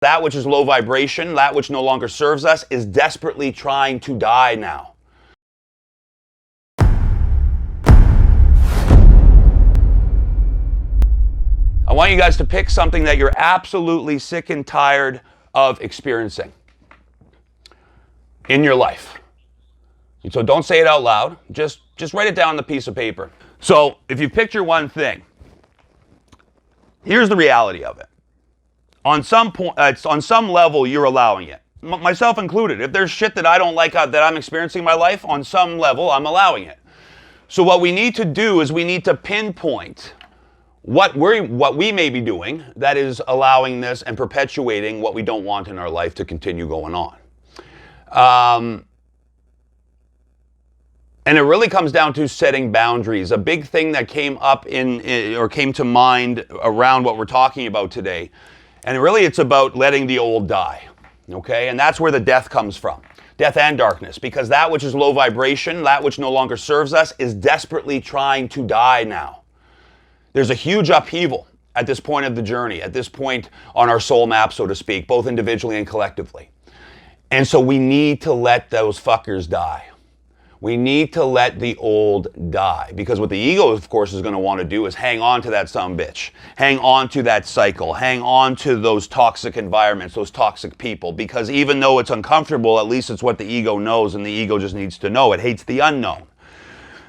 That which is low vibration, that which no longer serves us, is desperately trying to die now. I want you guys to pick something that you're absolutely sick and tired of experiencing in your life. So don't say it out loud. Just write it down on the piece of paper. So if you picture one thing, here's the reality of it. On some point, on some level, you're allowing it. Myself included. If there's shit that I don't like that I'm experiencing in my life, on some level, I'm allowing it. So what we need to do is we need to pinpoint what we may be doing that is allowing this and perpetuating what we don't want in our life to continue going on. And it really comes down to setting boundaries. A big thing that came up or came to mind around what we're talking about today. And really it's about letting the old die, okay? And that's where the death comes from. Death and darkness, because that which is low vibration, that which no longer serves us, is desperately trying to die now. There's a huge upheaval at this point of the journey, at this point on our soul map, so to speak, both individually and collectively. And so we need to let those fuckers die. We need to let the old die, because what the ego, of course, is going to want to do is hang on to that sumbitch, hang on to that cycle, hang on to those toxic environments, those toxic people, because even though it's uncomfortable, at least it's what the ego knows, and the ego just needs to know. It hates the unknown.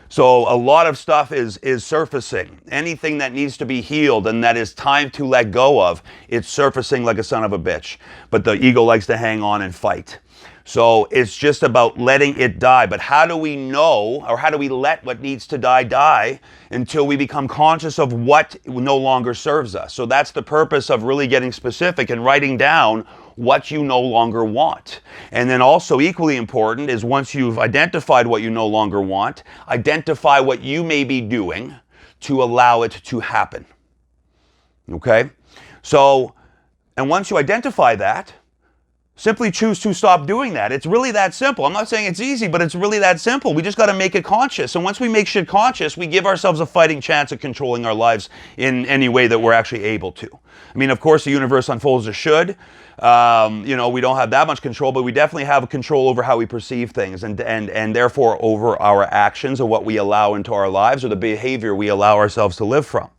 So a lot of stuff is surfacing. Anything that needs to be healed and that is time to let go of, it's surfacing like a son of a bitch. But the ego likes to hang on and fight. So it's just about letting it die. But how do we know, or how do we let what needs to die until we become conscious of what no longer serves us? So that's the purpose of really getting specific and writing down what you no longer want. And then also equally important is, once you've identified what you no longer want, identify what you may be doing to allow it to happen. Okay? So, and once you identify that, simply choose to stop doing that. It's really that simple. I'm not saying it's easy, but it's really that simple. We just got to make it conscious. And once we make shit conscious, we give ourselves a fighting chance at controlling our lives in any way that we're actually able to. I mean, of course, the universe unfolds as should. You know, we don't have that much control, but we definitely have control over how we perceive things, and therefore over our actions, or what we allow into our lives, or the behavior we allow ourselves to live from.